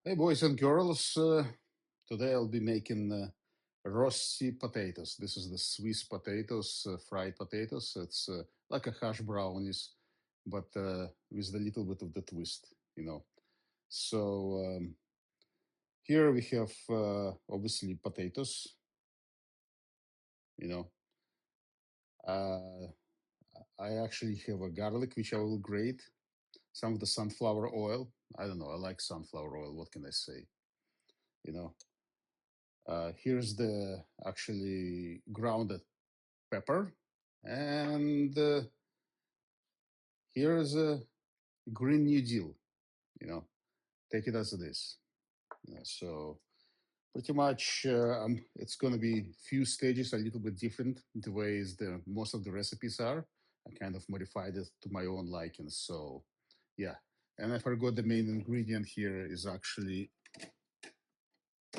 Hey, boys and girls. Today I'll be making Rosti potatoes. This is the Swiss potatoes, fried potatoes. It's like a hash brownies, but with a little bit of the twist. So here we have obviously potatoes. You know, uh, I actually have a garlic which I will grate. Some of the sunflower oil. I don't know. I like sunflower oil. What can I say? You know. Here's the actually grounded pepper, and here's a Green New Deal. You know, take it as it is. So pretty much, it's going to be few stages a little bit different the ways the most of the recipes are. I kind of modified it to my own liking. So yeah, and I forgot the main ingredient here is actually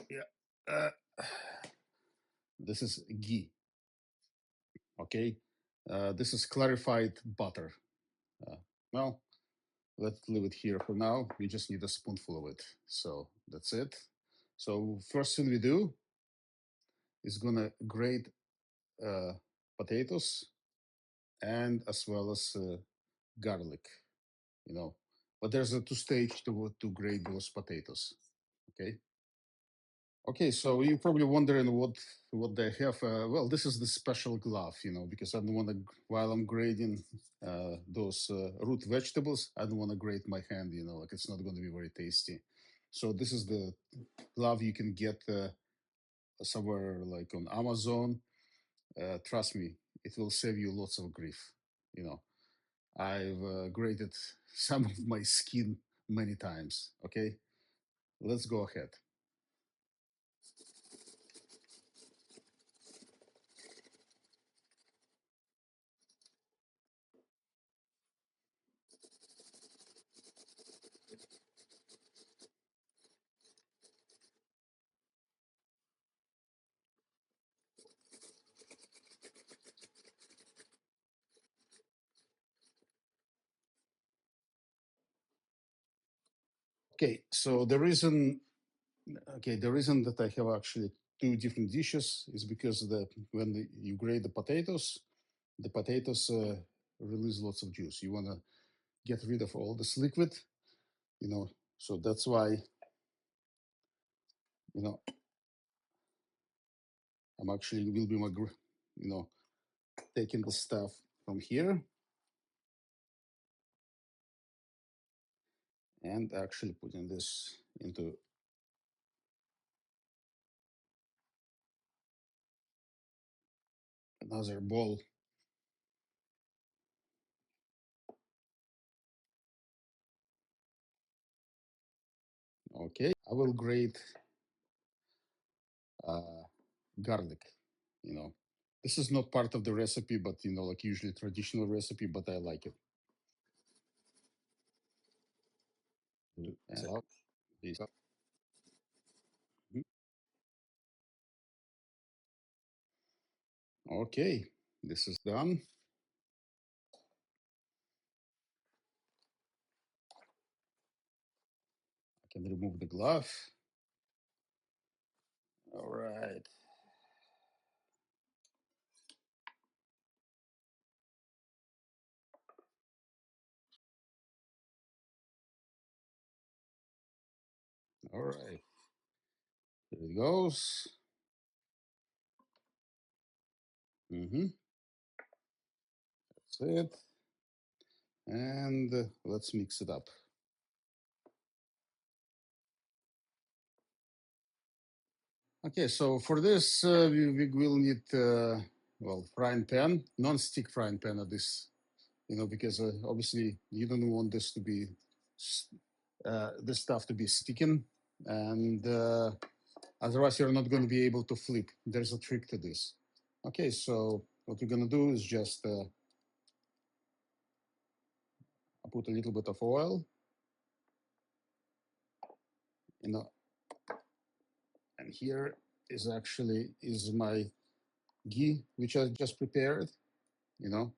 yeah. Uh, this is ghee. Okay, this is clarified butter. Uh, well, let's leave it here for now. We just need a spoonful of it. So that's it. So first thing we do is gonna grate potatoes and as well as garlic. You know, but there's a two stage to grate those potatoes. Okay. Okay, so you're probably wondering what they have. Well, this is the special glove, because I don't want to while I'm grading those root vegetables, I don't want to grate my hand, like it's not going to be very tasty. So this is the glove you can get somewhere like on Amazon. Trust me, it will save you lots of grief. You know, I've graded some of my skin many times. Okay, let's go ahead. Okay, so the reason that I have actually two different dishes is because you grate the potatoes release lots of juice. You want to get rid of all this liquid, you know. So that's why you know I'm actually will be taking the stuff from here and actually putting this into another bowl. Okay, I will grate uh, garlic. You know, this is not part of the recipe, but like usually traditional recipe, but I like it. And this. Mhm. Okay, this is done. I can remove the glove. All right. All right. Here it goes. That's it. And let's mix it up. Okay, so for this, we will need, frying pan, non-stick frying pan at this, because obviously you don't want this stuff to be sticking. And otherwise, you're not going to be able to flip. There's a trick to this. Okay, so what we're going to do is just put a little bit of oil, you know, and here is my ghee, which I just prepared, you know,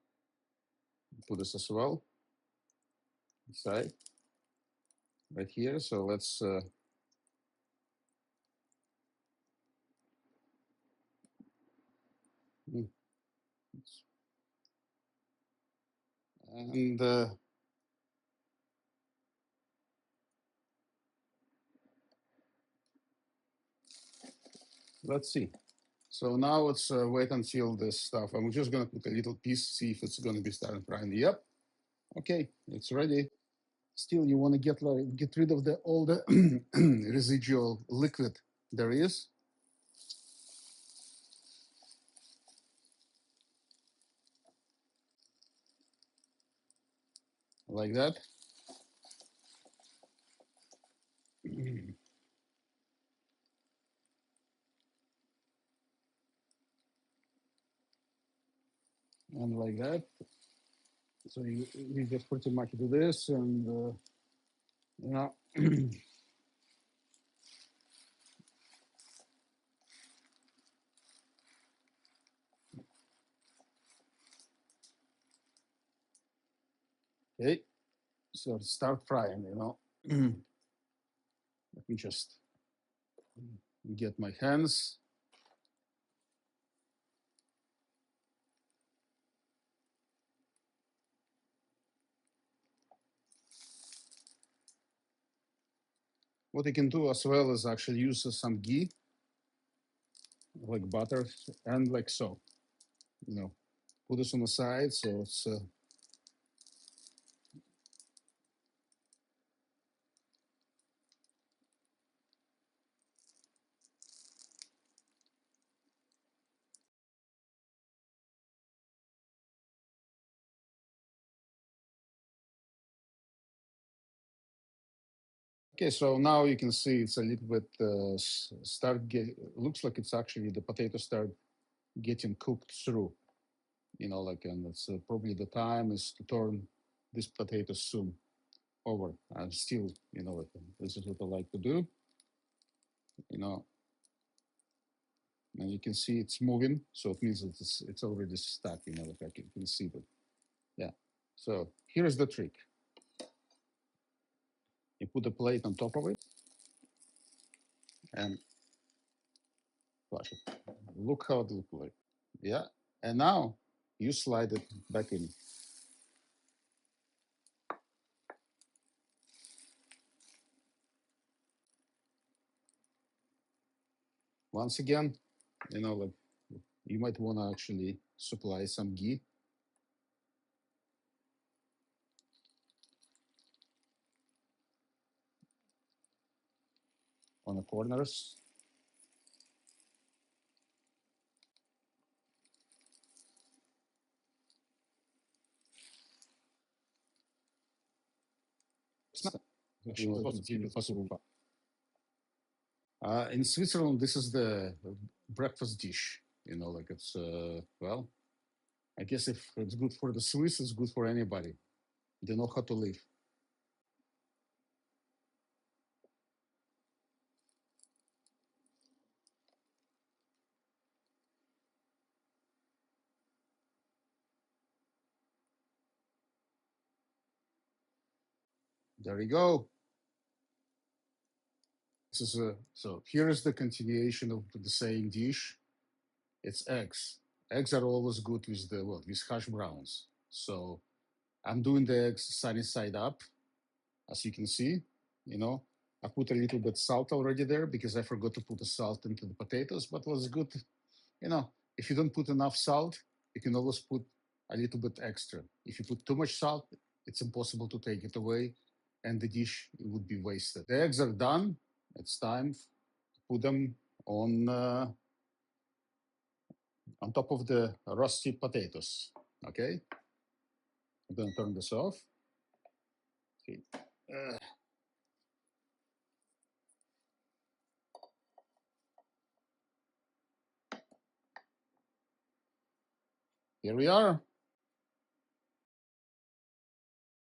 put this as well inside right here. So let's And let's see. So now let's wait until this stuff. I'm just gonna put a little piece, see if it's gonna be starting frying. Yep. Okay, it's ready. Still, you want to get rid of all the residual liquid there is. Like that. And like that. So you just pretty much do this and you know. Okay, so start frying, you know. Let me just get my hands. What you can do as well is actually use some ghee, like butter, and like so, you know, put this on the side so it's okay. So now you can see it's a little bit looks like it's actually the potato start getting cooked through, you know, like, and it's probably the time is to turn this potato soon over. I'm still, you know, like, this is what I like to do, you know, and you can see it's moving, so it means that it's already stuck, you know, like I can see that. Yeah. So here's the trick. You put a plate on top of it and flush it. Look how it looks like. Yeah. And now you slide it back in. Once again, you know, like you might want to actually supply some ghee on the corners. In Switzerland, this is the breakfast dish. You know, like it's well, I guess if it's good for the Swiss, it's good for anybody. They know how to live. There you go. This is so here is the continuation of the same dish. It's eggs. Eggs are always good with the what? With hash browns. So I'm doing the eggs sunny side up, as you can see. You know, I put a little bit salt already there because I forgot to put the salt into the potatoes. But what's good, you know, if you don't put enough salt, you can always put a little bit extra. If you put too much salt, it's impossible to take it away, and the dish would be wasted. The eggs are done. It's time to put them on top of the Rosti potatoes. Okay, I'm gonna turn this off. Okay. Here we are.